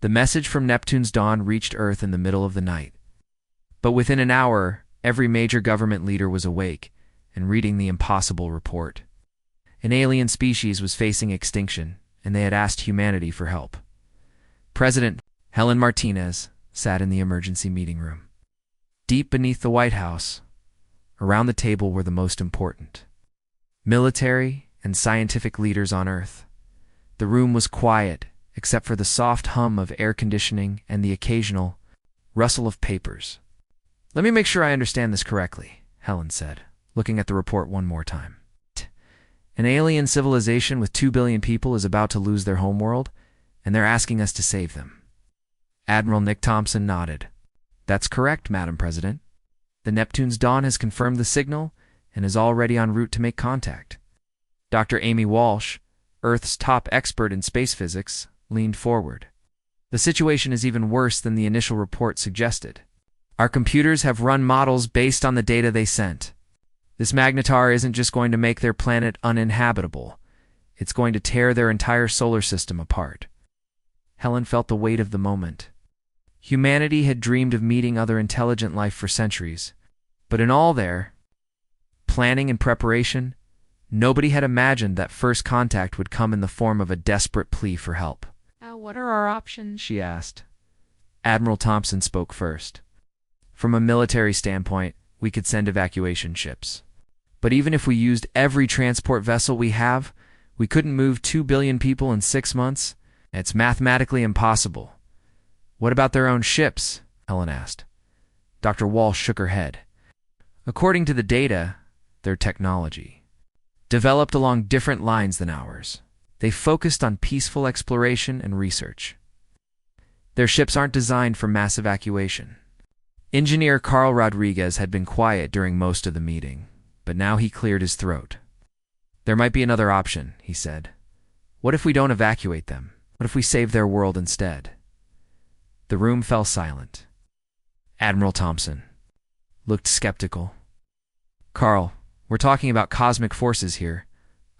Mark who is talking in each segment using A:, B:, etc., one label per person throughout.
A: The message from Neptune's dawn reached Earth in the middle of the night. But within an hour, every major government leader was awake and reading the impossible report. An alien species was facing extinction, and they had asked humanity for help. President Helen Martinez sat in the emergency meeting room. Deep beneath the White House, around the table were the most important military and scientific leaders on Earth. The room was quiet, except for the soft hum of air conditioning and the occasional rustle of papers. "Let me make sure I understand this correctly," Helen said, looking at the report one more time. "An alien civilization with 2 billion people is about to lose their homeworld, and they're asking us to save them." Admiral Nick Thompson nodded. "That's correct, Madam President. The Neptune's dawn has confirmed the signal and is already en route to make contact." Dr. Amy Walsh, Earth's top expert in space physics, leaned forward. "The situation is even worse than the initial report suggested. Our computers have run models based on the data they sent. This magnetar isn't just going to make their planet uninhabitable. It's going to tear their entire solar system apart." Helen felt the weight of the moment. Humanity had dreamed of meeting other intelligent life for centuries, but in all their planning and preparation, nobody had imagined that first contact would come in the form of a desperate plea for help.
B: "What are our options?"
A: she asked. Admiral Thompson spoke first. "From a military standpoint, we could send evacuation ships. But even if we used every transport vessel we have, we couldn't move 2 billion people in 6 months. It's mathematically impossible." "What about their own ships?" Helen asked. Dr. Walsh shook her head. "According to the data, their technology developed along different lines than ours. They focused on peaceful exploration and research. Their ships aren't designed for mass evacuation." Engineer Carl Rodriguez had been quiet during most of the meeting, but now he cleared his throat. "There might be another option," he said. "What if we don't evacuate them? What if we save their world instead?" The room fell silent. Admiral Thompson looked skeptical. "Carl, we're talking about cosmic forces here.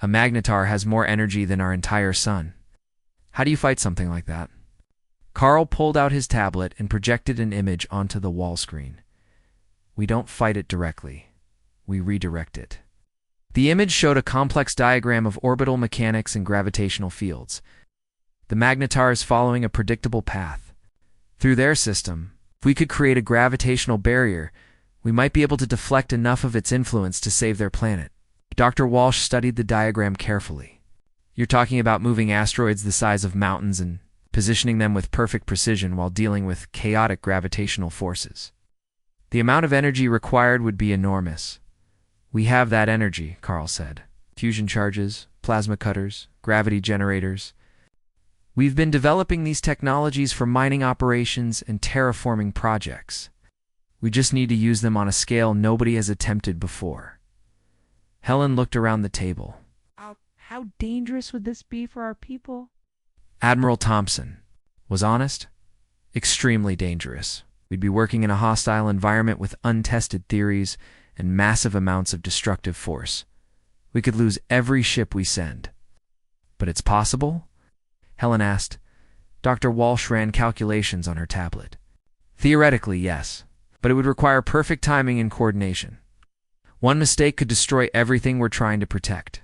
A: A magnetar has more energy than our entire sun. How do you fight something like that?" Carl pulled out his tablet and projected an image onto the wall screen. "We don't fight it directly. We redirect it." The image showed a complex diagram of orbital mechanics and gravitational fields. The magnetar is following a predictable path. Through their system, if we could create a gravitational barrier, we might be able to deflect enough of its influence to save their planet. Dr. Walsh studied the diagram carefully. "You're talking about moving asteroids the size of mountains and positioning them with perfect precision while dealing with chaotic gravitational forces. The amount of energy required would be enormous." "We have that energy," Carl said. "Fusion charges, plasma cutters, gravity generators. We've been developing these technologies for mining operations and terraforming projects. We just need to use them on a scale nobody has attempted before." Helen looked around the table.
B: How dangerous would this be for our people?"
A: Admiral Thompson was honest. "Extremely dangerous. We'd be working in a hostile environment with untested theories and massive amounts of destructive force. We could lose every ship we send." "But it's possible?" Helen asked. Dr. Walsh ran calculations on her tablet. "Theoretically, yes, but it would require perfect timing and coordination. One mistake could destroy everything we're trying to protect."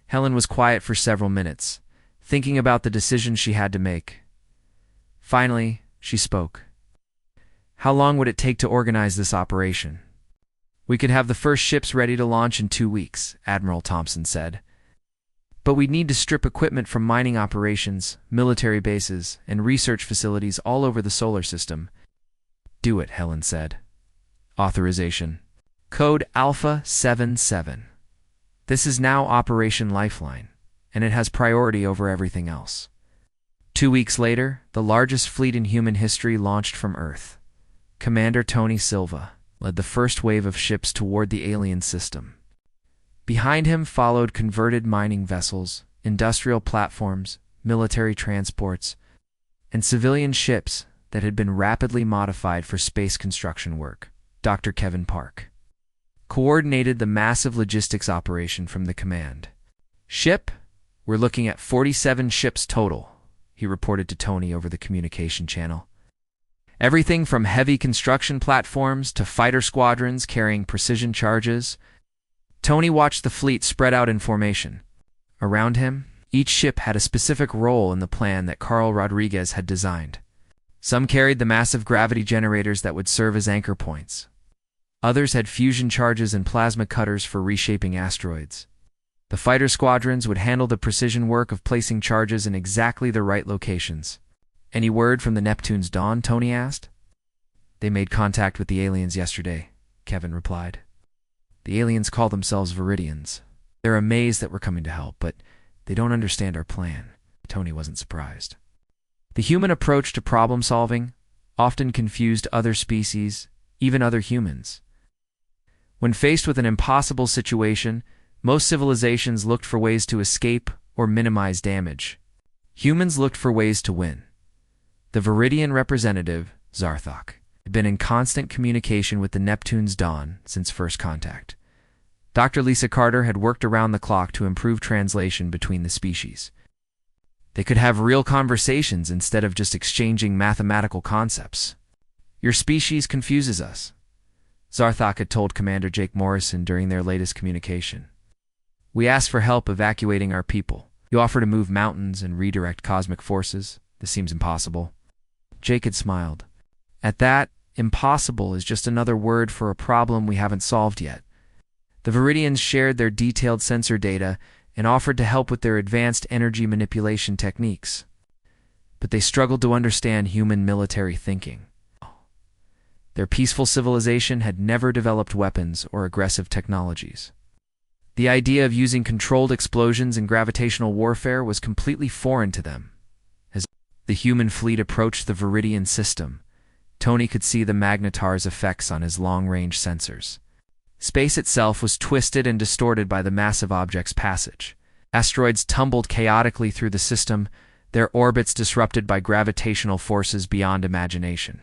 A: Helen was quiet for several minutes, thinking about the decisions she had to make. Finally, she spoke. "How long would it take to organize this operation?" "We could have the first ships ready to launch in 2 weeks," Admiral Thompson said. "But we'd need to strip equipment from mining operations, military bases, and research facilities all over the solar system." "Do it," Helen said. Authorization. Code Alpha 77. This is now Operation Lifeline, and it has priority over everything else. 2 weeks later, the largest fleet in human history launched from Earth. Commander Tony Silva led the first wave of ships toward the alien system. Behind him followed converted mining vessels, industrial platforms, military transports, and civilian ships that had been rapidly modified for space construction work. Dr. Kevin Park coordinated the massive logistics operation from the command. "Ship, we're looking at 47 ships total," he he reported to Tony over the communication channel. Everything from heavy construction platforms to fighter squadrons carrying precision charges. Tony watched the fleet spread out in formation. Around him, each ship had a specific role in the plan that Carl Rodriguez had designed. Some carried the massive gravity generators that would serve as anchor points. Others had fusion charges and plasma cutters for reshaping asteroids. The fighter squadrons would handle the precision work of placing charges in exactly the right locations. "Any word from the Neptune's Dawn?" Tony asked. "They made contact with the aliens yesterday," Kevin replied. "The aliens call themselves Viridians. They're amazed that we're coming to help, but they don't understand our plan." Tony wasn't surprised. The human approach to problem solving often confused other species, even other humans. When faced with an impossible situation, most civilizations looked for ways to escape or minimize damage. Humans looked for ways to win. The Viridian representative, Zarthok, had been in constant communication with the Neptune's Dawn since first contact. Dr. Lisa Carter had worked around the clock to improve translation between the species. They could have real conversations instead of just exchanging mathematical concepts. "Your species confuses us," Zarthok had told Commander Jake Morrison during their latest communication. "We asked for help evacuating our people. You offer to move mountains and redirect cosmic forces. This seems impossible." Jake had smiled. "At that, impossible is just another word for a problem we haven't solved yet." The Viridians shared their detailed sensor data and offered to help with their advanced energy manipulation techniques. But they struggled to understand human military thinking. Their peaceful civilization had never developed weapons or aggressive technologies. The idea of using controlled explosions in gravitational warfare was completely foreign to them. As the human fleet approached the Viridian system, Tony could see the magnetar's effects on his long-range sensors. Space itself was twisted and distorted by the massive object's passage. Asteroids tumbled chaotically through the system, their orbits disrupted by gravitational forces beyond imagination.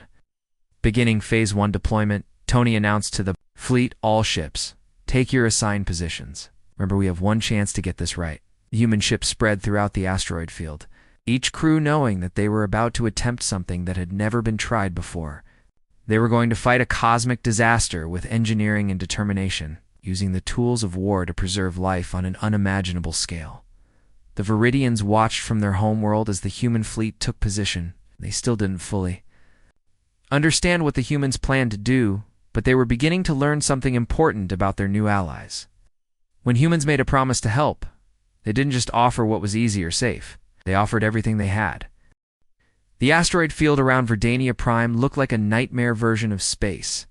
A: Beginning Phase 1 deployment, Tony announced to the fleet, "All ships, take your assigned positions. Remember, we have one chance to get this right." The human ships spread throughout the asteroid field, each crew knowing that they were about to attempt something that had never been tried before. They were going to fight a cosmic disaster with engineering and determination, using the tools of war to preserve life on an unimaginable scale. The Viridians watched from their homeworld as the human fleet took position. They still didn't fully understand what the humans planned to do, but they were beginning to learn something important about their new allies. When humans made a promise to help, they didn't just offer what was easy or safe. They offered everything they had. The asteroid field around Verdania Prime looked like a nightmare version of space.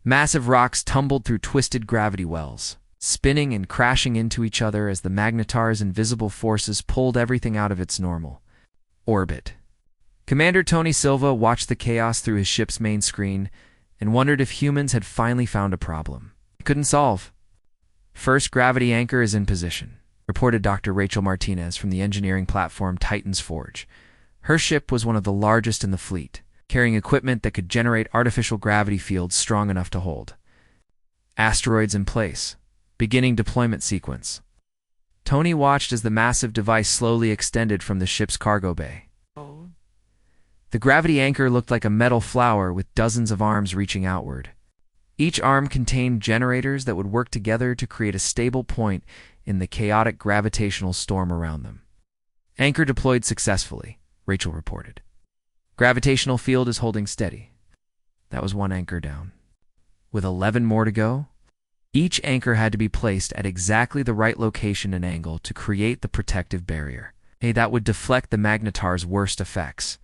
A: Massive rocks tumbled through twisted gravity wells, spinning and crashing into each other as the magnetar's invisible forces pulled everything out of its normal orbit. Commander Tony Silva watched the chaos through his ship's main screen and wondered if humans had finally found a problem he couldn't solve. "First gravity anchor is in position," reported Dr. Rachel Martinez from the engineering platform Titan's Forge. Her ship was one of the largest in the fleet, carrying equipment that could generate artificial gravity fields strong enough to hold. "Asteroids in place. Beginning deployment sequence." Tony watched as the massive device slowly extended from the ship's cargo bay. The gravity anchor looked like a metal flower with dozens of arms reaching outward. Each arm contained generators that would work together to create a stable point in the chaotic gravitational storm around them. "Anchor deployed successfully," Rachel reported. "Gravitational field is holding steady." That was one anchor down. With 11 more to go, each anchor had to be placed at exactly the right location and angle to create the protective barrier. That would deflect the magnetar's worst effects.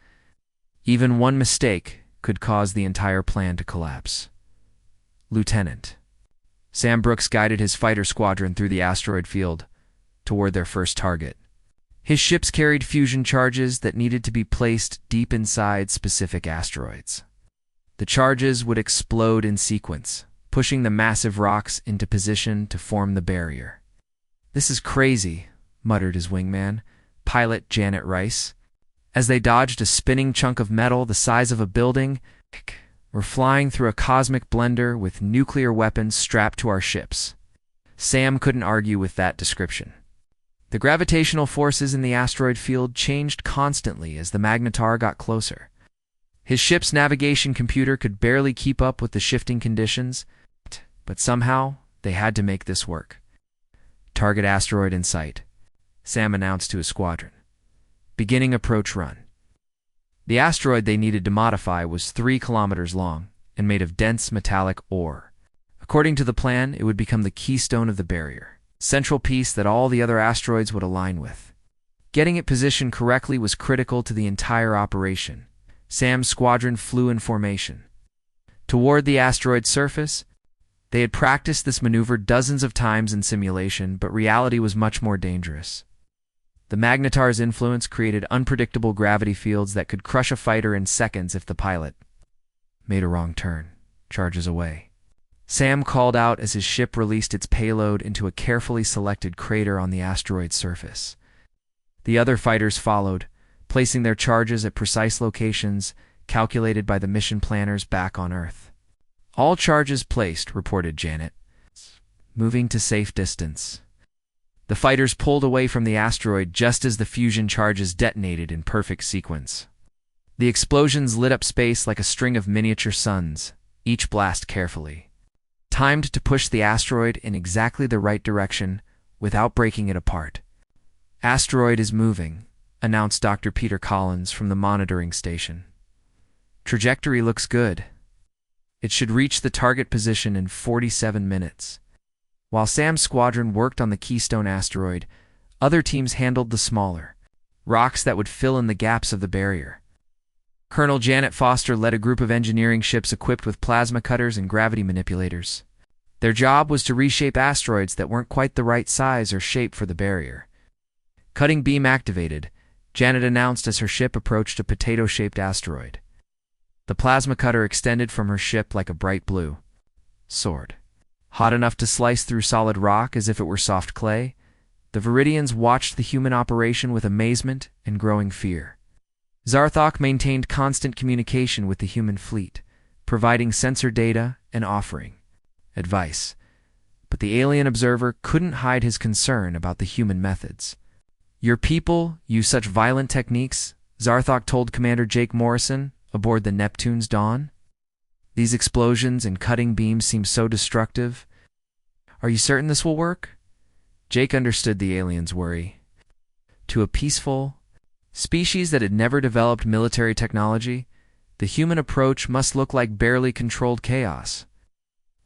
A: Even one mistake could cause the entire plan to collapse. "Lieutenant." Sam Brooks guided his fighter squadron through the asteroid field toward their first target. His ships carried fusion charges that needed to be placed deep inside specific asteroids. The charges would explode in sequence, pushing the massive rocks into position to form the barrier. "This is crazy," muttered his wingman, pilot Janet Rice. As they dodged a spinning chunk of metal the size of a building, "We're flying through a cosmic blender with nuclear weapons strapped to our ships." Sam couldn't argue with that description. The gravitational forces in the asteroid field changed constantly as the magnetar got closer. His ship's navigation computer could barely keep up with the shifting conditions, but somehow they had to make this work. "Target asteroid in sight," Sam announced to his squadron. "Beginning approach run." The asteroid they needed to modify was 3 kilometers long and made of dense metallic ore. According to the plan, it would become the keystone of the barrier, central piece that all the other asteroids would align with. Getting it positioned correctly was critical to the entire operation. Sam's squadron flew in formation toward the asteroid's surface. They had practiced this maneuver dozens of times in simulation, but reality was much more dangerous. The magnetar's influence created unpredictable gravity fields that could crush a fighter in seconds if the pilot made a wrong turn, charges away. Sam called out as his ship released its payload into a carefully selected crater on the asteroid's surface. The other fighters followed, placing their charges at precise locations calculated by the mission planners back on Earth. "All charges placed," reported Janet, moving to safe distance. The fighters pulled away from the asteroid just as the fusion charges detonated in perfect sequence. The explosions lit up space like a string of miniature suns, each blast carefully timed to push the asteroid in exactly the right direction without breaking it apart. "Asteroid is moving," announced Dr. Peter Collins from the monitoring station. "Trajectory looks good. It should reach the target position in 47 minutes. While Sam's squadron worked on the keystone asteroid, other teams handled the smaller rocks that would fill in the gaps of the barrier. Colonel Janet Foster led a group of engineering ships equipped with plasma cutters and gravity manipulators. Their job was to reshape asteroids that weren't quite the right size or shape for the barrier. "Cutting beam activated," Janet announced as her ship approached a potato-shaped asteroid. The plasma cutter extended from her ship like a bright blue sword. Hot enough to slice through solid rock as if it were soft clay, the Viridians watched the human operation with amazement and growing fear. Zarthok maintained constant communication with the human fleet, providing sensor data and offering advice. But the alien observer couldn't hide his concern about the human methods. "Your people use such violent techniques," Zarthok told Commander Jake Morrison aboard the Neptune's Dawn. "These explosions and cutting beams seem so destructive. Are you certain this will work?" Jake understood the alien's worry. To a peaceful species that had never developed military technology, the human approach must look like barely controlled chaos.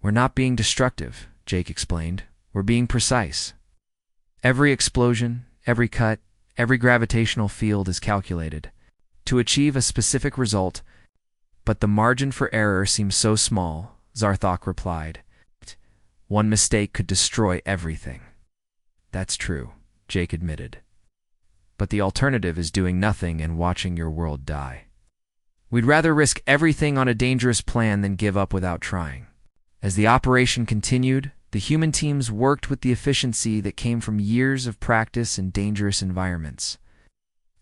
A: "We're not being destructive," Jake explained. "We're being precise. Every explosion, every cut, every gravitational field is calculated to achieve a specific result, but the margin for error seems so small," Zarthok replied. "One mistake could destroy everything." "That's true," Jake admitted. "But the alternative is doing nothing and watching your world die. We'd rather risk everything on a dangerous plan than give up without trying." As the operation continued, the human teams worked with the efficiency that came from years of practice in dangerous environments.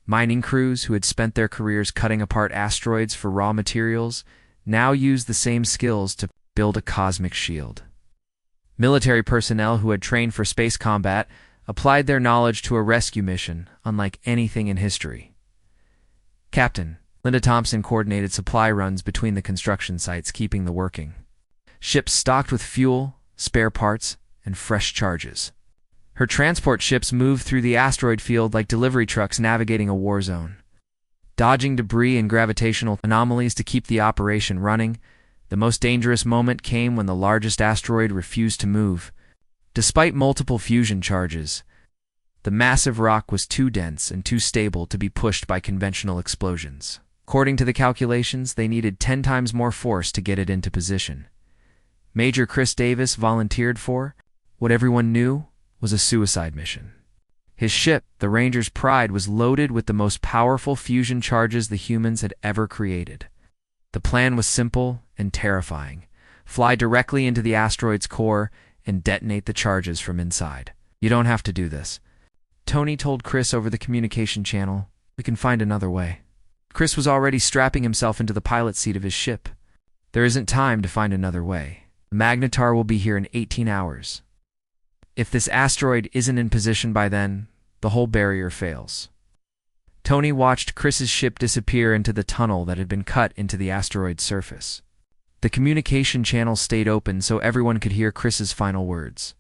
A: Mining crews who had spent their careers cutting apart asteroids for raw materials now used the same skills to build a cosmic shield. Military personnel who had trained for space combat applied their knowledge to a rescue mission unlike anything in history. Captain Linda Thompson coordinated supply runs between the construction sites, keeping the working ships stocked with fuel, spare parts, and fresh charges. Her transport ships moved through the asteroid field like delivery trucks navigating a war zone. Dodging debris and gravitational anomalies to keep the operation running, the most dangerous moment came when the largest asteroid refused to move. Despite multiple fusion charges, the massive rock was too dense and too stable to be pushed by conventional explosions. According to the calculations, they needed 10 times more force to get it into position. Major Chris Davis volunteered for what everyone knew was a suicide mission. His ship, the Ranger's Pride, was loaded with the most powerful fusion charges the humans had ever created. The plan was simple and terrifying: fly directly into the asteroid's core and detonate the charges from inside. "You don't have to do this," Tony told Chris over the communication channel. "We can find another way." Chris was already strapping himself into the pilot seat of his ship. "There isn't time to find another way. The magnetar will be here in 18 hours. If this asteroid isn't in position by then, the whole barrier fails. Tony watched Chris's ship disappear into the tunnel that had been cut into the asteroid's surface. The communication channel stayed open so everyone could hear Chris's final words.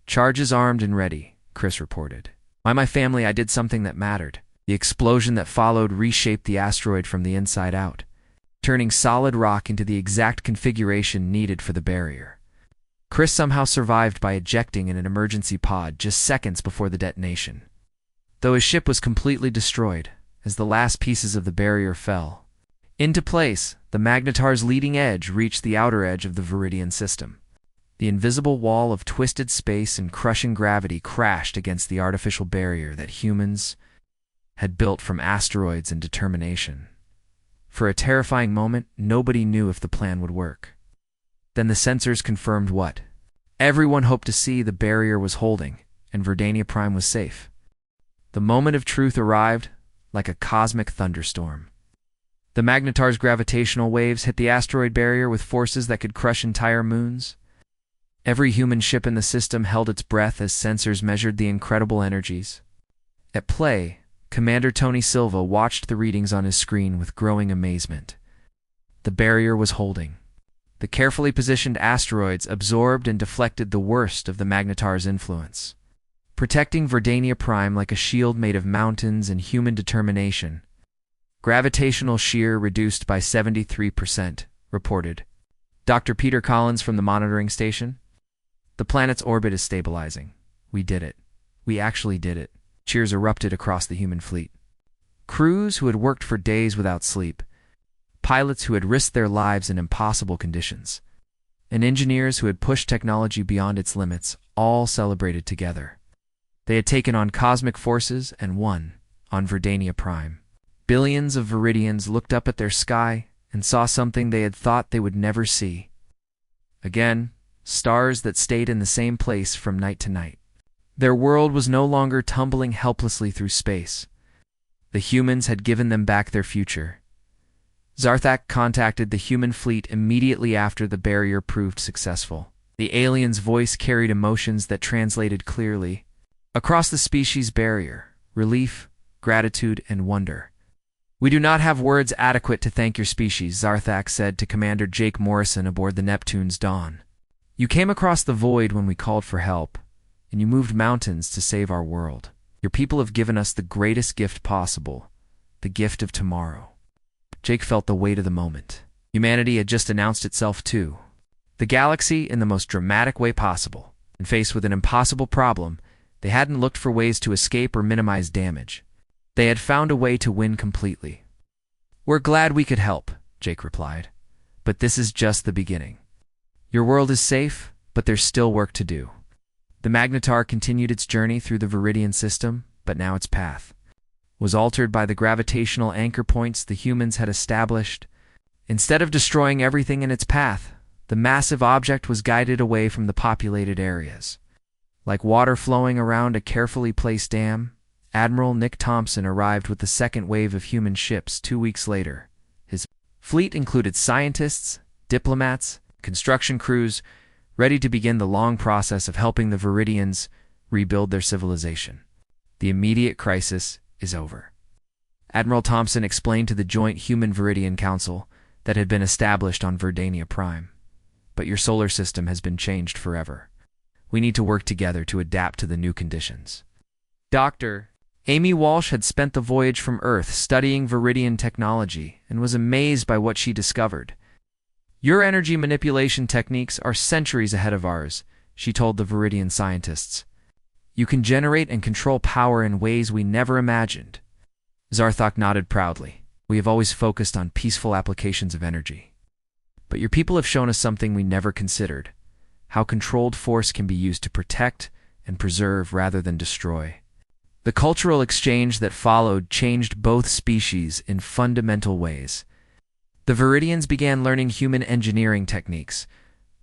A: "Charges armed and ready," Chris reported. "By my family, I did something that mattered." The explosion that followed reshaped the asteroid from the inside out, turning solid rock into the exact configuration needed for the barrier. Chris somehow survived by ejecting in an emergency pod just seconds before the detonation. Though his ship was completely destroyed, as the last pieces of the barrier fell into place, the Magnetar's leading edge reached the outer edge of the Viridian system. The invisible wall of twisted space and crushing gravity crashed against the artificial barrier that humans had built from asteroids and determination. For a terrifying moment, nobody knew if the plan would work. Then the sensors confirmed what everyone hoped to see: the barrier was holding, and Verdania Prime was safe. The moment of truth arrived, like a cosmic thunderstorm. The Magnetar's gravitational waves hit the asteroid barrier with forces that could crush entire moons. Every human ship in the system held its breath as sensors measured the incredible energies at play. Commander Tony Silva watched the readings on his screen with growing amazement. The barrier was holding. The carefully positioned asteroids absorbed and deflected the worst of the Magnetar's influence, protecting Verdania Prime like a shield made of mountains and human determination. Gravitational shear reduced by 73%, reported Dr. Peter Collins from the monitoring station. "The planet's orbit is stabilizing. We did it. We actually did it." Cheers erupted across the human fleet. Crews who had worked for days without sleep, pilots who had risked their lives in impossible conditions, and engineers who had pushed technology beyond its limits all celebrated together. They had taken on cosmic forces and won on Verdania Prime. Billions of Viridians looked up at their sky and saw something they had thought they would never see. Again, stars that stayed in the same place from night to night. Their world was no longer tumbling helplessly through space. The humans had given them back their future. Zarthak contacted the human fleet immediately after the barrier proved successful. The alien's voice carried emotions that translated clearly across the species barrier: relief, gratitude, and wonder. "We do not have words adequate to thank your species," Zarthak said to Commander Jake Morrison aboard the Neptune's Dawn. "You came across the void when we called for help, and you moved mountains to save our world. Your people have given us the greatest gift possible, the gift of tomorrow." Jake felt the weight of the moment. Humanity had just announced itself too. The galaxy in the most dramatic way possible. And faced with an impossible problem, they hadn't looked for ways to escape or minimize damage. They had found a way to win completely. "We're glad we could help," Jake replied. "But this is just the beginning. Your world is safe, but there's still work to do." The Magnetar continued its journey through the Viridian system, but now its path was altered by the gravitational anchor points the humans had established. Instead of destroying everything in its path, the massive object was guided away from the populated areas. Like water flowing around a carefully placed dam, Admiral Nick Thompson arrived with the second wave of human ships 2 weeks later. His fleet included scientists, diplomats, construction crews, ready to begin the long process of helping the Viridians rebuild their civilization. The immediate crisis is over. Admiral Thompson explained to the Joint Human-Viridian Council that had been established on Verdania Prime. "But your solar system has been changed forever. We need to work together to adapt to the new conditions." Dr. Amy Walsh had spent the voyage from Earth studying Viridian technology and was amazed by what she discovered. "Your energy manipulation techniques are centuries ahead of ours," she told the Viridian scientists. "You can generate and control power in ways we never imagined." Zarthak nodded proudly. "We have always focused on peaceful applications of energy. But your people have shown us something we never considered: how controlled force can be used to protect and preserve rather than destroy." The cultural exchange that followed changed both species in fundamental ways. The Viridians began learning human engineering techniques,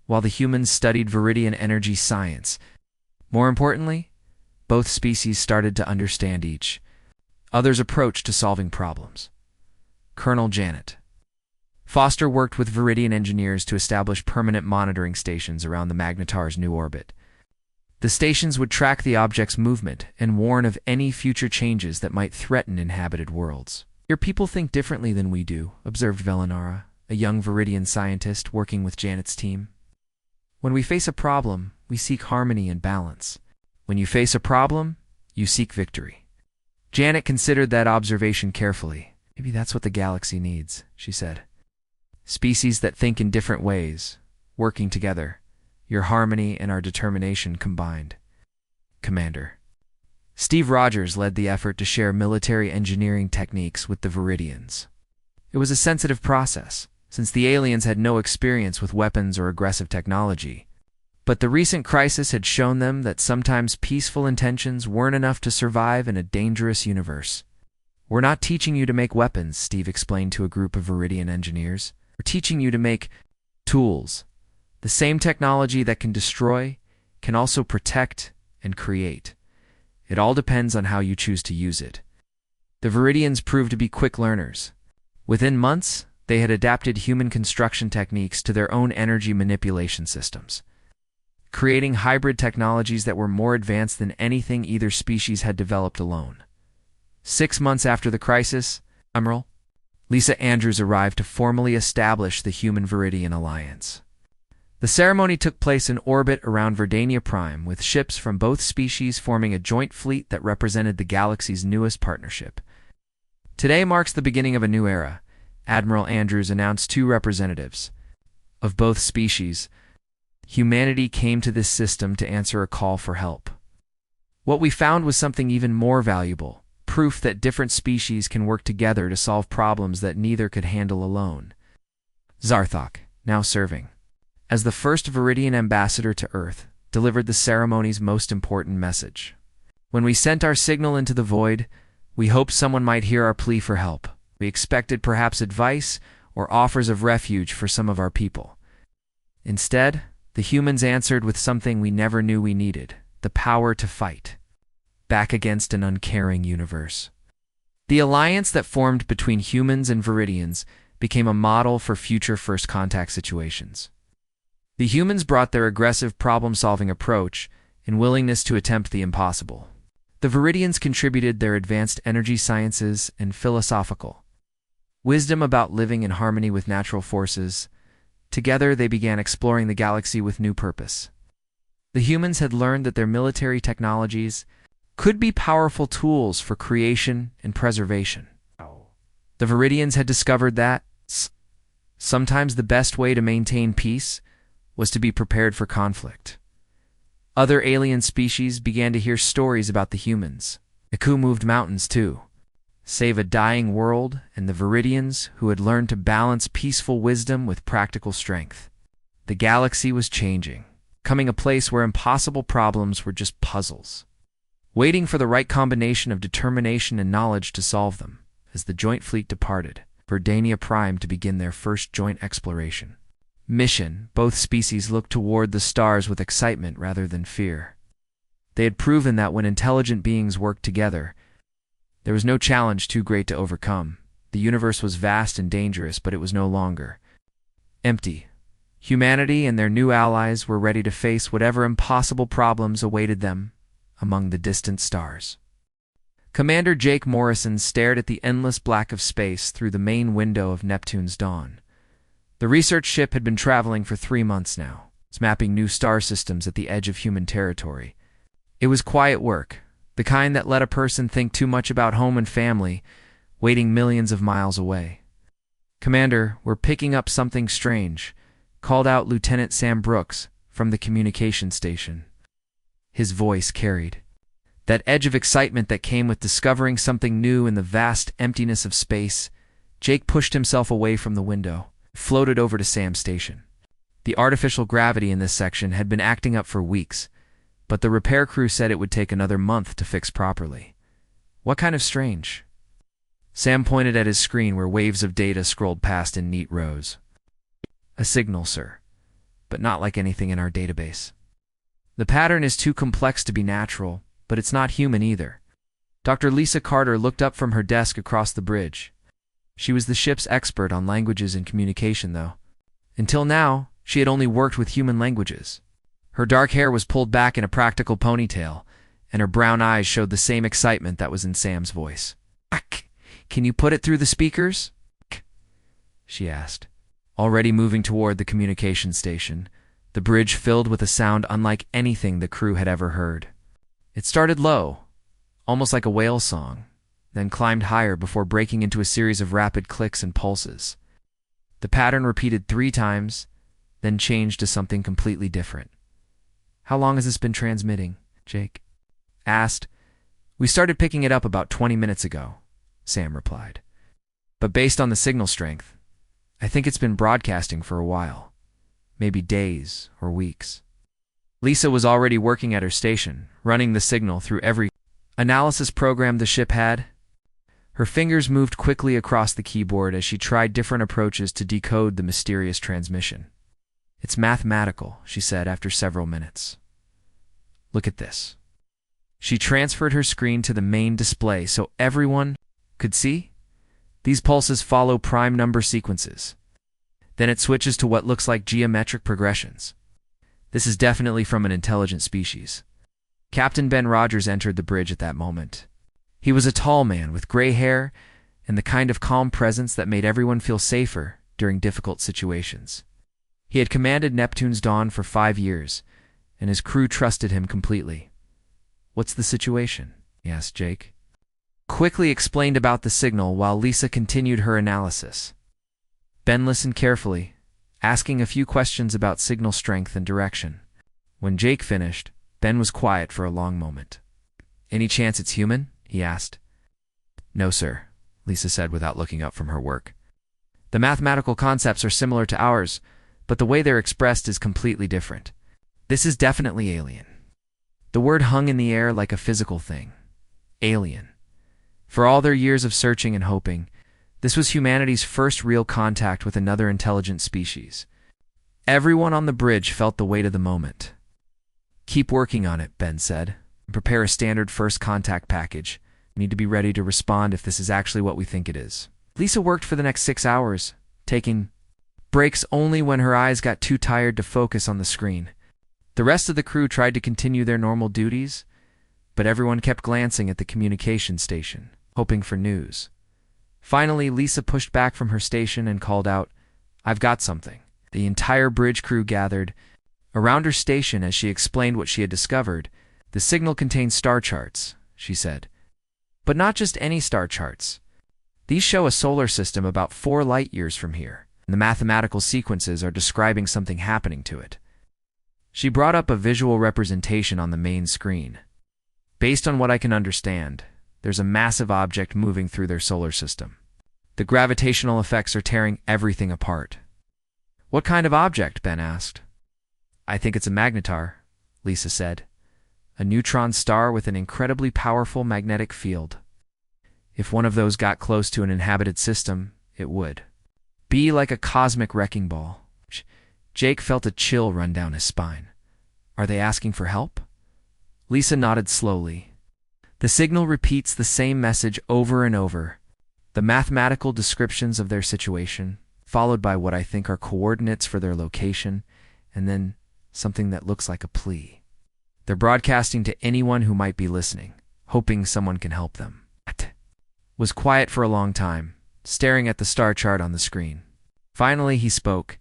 A: while the humans studied Viridian energy science. More importantly, both species started to understand each other's approach to solving problems. Colonel Janet Foster worked with Viridian engineers to establish permanent monitoring stations around the Magnetar's new orbit. The stations would track the object's movement and warn of any future changes that might threaten inhabited worlds. Your people think differently than we do, observed Velinara, a young Viridian scientist working with Janet's team. When we face a problem, we seek harmony and balance. When you face a problem, you seek victory. Janet considered that observation carefully. Maybe that's what the galaxy needs, she said. Species that think in different ways, working together. Your harmony and our determination combined. Commander. Steve Rogers led the effort to share military engineering techniques with the Viridians. It was a sensitive process, since the aliens had no experience with weapons or aggressive technology. But the recent crisis had shown them that sometimes peaceful intentions weren't enough to survive in a dangerous universe. We're not teaching you to make weapons, Steve explained to a group of Viridian engineers. We're teaching you to make tools. The same technology that can destroy can also protect and create. It all depends on how you choose to use it. The Viridians proved to be quick learners. Within months, they had adapted human construction techniques to their own energy manipulation systems, creating hybrid technologies that were more advanced than anything either species had developed alone. 6 months after the crisis, Admiral Lisa Andrews arrived to formally establish the Human-Viridian Alliance. The ceremony took place in orbit around Verdania Prime, with ships from both species forming a joint fleet that represented the galaxy's newest partnership. Today marks the beginning of a new era, Admiral Andrews announced 2 representatives. Of both species, humanity came to this system to answer a call for help. What we found was something even more valuable, proof that different species can work together to solve problems that neither could handle alone. Zarthok, now serving as the first Viridian ambassador to Earth, delivered the ceremony's most important message. When we sent our signal into the void, we hoped someone might hear our plea for help. We expected perhaps advice or offers of refuge for some of our people. Instead, the humans answered with something we never knew we needed: the power to fight, back against an uncaring universe. The alliance that formed between humans and Viridians became a model for future first contact situations. The humans brought their aggressive problem-solving approach and willingness to attempt the impossible. The Viridians contributed their advanced energy sciences and philosophical wisdom about living in harmony with natural forces. Together, they began exploring the galaxy with new purpose. The humans had learned that their military technologies could be powerful tools for creation and preservation. The Viridians had discovered that sometimes the best way to maintain peace was to be prepared for conflict. Other alien species began to hear stories about the humans. Iku moved mountains too, save a dying world, and the Viridians, who had learned to balance peaceful wisdom with practical strength. The galaxy was changing, becoming a place where impossible problems were just puzzles, waiting for the right combination of determination and knowledge to solve them. As the joint fleet departed Verdania Prime to begin their first joint exploration mission, both species looked toward the stars with excitement rather than fear. They had proven that when intelligent beings worked together, there was no challenge too great to overcome. The universe was vast and dangerous, but it was no longer empty. Humanity and their new allies were ready to face whatever impossible problems awaited them among the distant stars. Commander Jake Morrison stared at the endless black of space through the main window of Neptune's dawn. The research ship had been traveling for 3 months now, mapping new star systems at the edge of human territory. It was quiet work, the kind that let a person think too much about home and family, waiting millions of miles away. "Commander, we're picking up something strange," called out Lieutenant Sam Brooks from the communication station. His voice carried that edge of excitement that came with discovering something new in the vast emptiness of space. Jake pushed himself away from the window, floated over to Sam's station. The artificial gravity in this section had been acting up for weeks, but the repair crew said it would take another month to fix properly. "What kind of strange?" Sam pointed at his screen where waves of data scrolled past in neat rows. "A signal, sir, but not like anything in our database. The pattern is too complex to be natural, but it's not human either." Dr. Lisa Carter looked up from her desk across the bridge. She was the ship's expert on languages and communication, though. Until now, she had only worked with human languages. Her dark hair was pulled back in a practical ponytail, and her brown eyes showed the same excitement that was in Sam's voice. "Can you put it through the speakers?" she asked. Already moving toward the communication station, the bridge filled with a sound unlike anything the crew had ever heard. It started low, almost like a whale song, then climbed higher before breaking into a series of rapid clicks and pulses. The pattern repeated 3 times, then changed to something completely different. "How long has this been transmitting?" Jake asked. "We started picking it up about 20 minutes ago," Sam replied. "But based on the signal strength, I think it's been broadcasting for a while, maybe days or weeks." Lisa was already working at her station, running the signal through every analysis program the ship had. Her fingers moved quickly across the keyboard as she tried different approaches to decode the mysterious transmission. "It's mathematical," she said after several minutes. "Look at this." She transferred her screen to the main display so everyone could see. "These pulses follow prime number sequences. Then it switches to what looks like geometric progressions. This is definitely from an intelligent species." Captain Ben Rogers entered the bridge at that moment. He was a tall man with gray hair and the kind of calm presence that made everyone feel safer during difficult situations. He had commanded Neptune's Dawn for 5 years, and his crew trusted him completely. "What's the situation?" he asked Jake. Quickly explained about the signal while Lisa continued her analysis. Ben listened carefully, asking a few questions about signal strength and direction. When Jake finished, Ben was quiet for a long moment. "Any chance it's human?" he asked. "No, sir," Lisa said without looking up from her work. "The mathematical concepts are similar to ours, but the way they're expressed is completely different. This is definitely alien." The word hung in the air like a physical thing. Alien. For all their years of searching and hoping, this was humanity's first real contact with another intelligent species. Everyone on the bridge felt the weight of the moment. "Keep working on it," Ben said. "Prepare a standard first contact package. We need to be ready to respond if this is actually what we think it is." Lisa worked for the next 6 hours, taking breaks only when her eyes got too tired to focus on the screen. The rest of the crew tried to continue their normal duties, but everyone kept glancing at the communication station, hoping for news. Finally, Lisa pushed back from her station and called out, "I've got something." The entire bridge crew gathered around her station as she explained what she had discovered. "The signal contains star charts," she said. "But not just any star charts. These show a solar system about 4 light years from here, and the mathematical sequences are describing something happening to it." She brought up a visual representation on the main screen. "Based on what I can understand, there's a massive object moving through their solar system. The gravitational effects are tearing everything apart." "What kind of object?" Ben asked. "I think it's a magnetar," Lisa said. "A neutron star with an incredibly powerful magnetic field. If one of those got close to an inhabited system, it would be like a cosmic wrecking ball." Jake felt a chill run down his spine. "Are they asking for help?" Lisa nodded slowly. "The signal repeats the same message over and over. The mathematical descriptions of their situation, followed by what I think are coordinates for their location, and then something that looks like a plea. They're broadcasting to anyone who might be listening, hoping someone can help them." Was quiet for a long time, staring at the star chart on the screen. Finally, he spoke.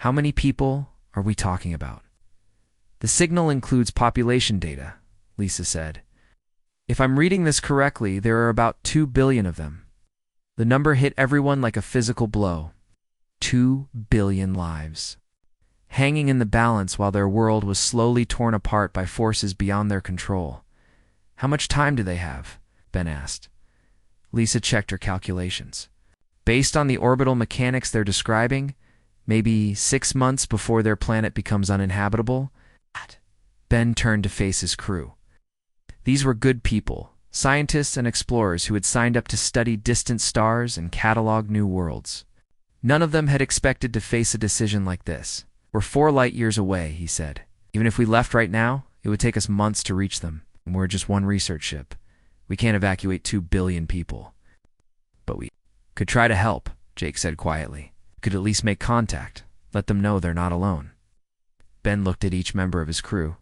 A: "How many people are we talking about?" "The signal includes population data," Lisa said. "If I'm reading this correctly, there are about 2 billion of them." The number hit everyone like a physical blow. 2 billion lives, hanging in the balance while their world was slowly torn apart by forces beyond their control. "How much time do they have?" Ben asked. Lisa checked her calculations. "Based on the orbital mechanics they're describing, maybe 6 months before their planet becomes uninhabitable." Ben turned to face his crew. These were good people, scientists and explorers who had signed up to study distant stars and catalog new worlds. None of them had expected to face a decision like this. "We're 4 light years away," he said. "Even if we left right now, it would take us months to reach them, and we're just one research ship. We can't evacuate 2 billion people." "But we could try to help," Jake said quietly. "Could at least make contact, let them know they're not alone." Ben looked at each member of his crew.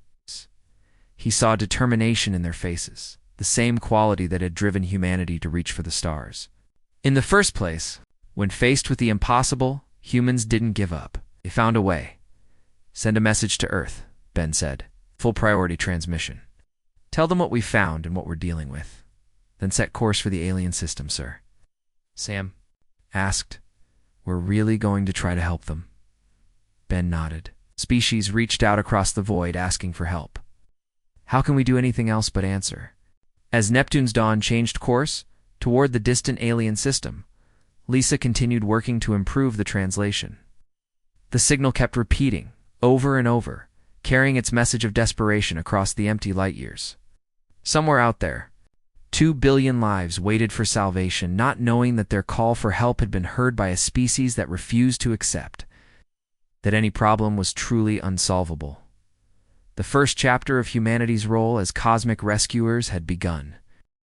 A: He saw determination in their faces, the same quality that had driven humanity to reach for the stars. In the first place, when faced with the impossible, humans didn't give up. They found a way. Send a message to Earth, Ben said. Full priority transmission. Tell them what we found and what we're dealing with. Then set course for the alien system, sir. Sam asked, We're really going to try to help them? Ben nodded. Species reached out across the void asking for help. How can we do anything else but answer? As Neptune's dawn changed course toward the distant alien system, Lisa continued working to improve the translation. The signal kept repeating, over and over, carrying its message of desperation across the empty light years. Somewhere out there, 2 billion lives waited for salvation, not knowing that their call for help had been heard by a species that refused to accept that any problem was truly unsolvable. The first chapter of humanity's role as cosmic rescuers had begun.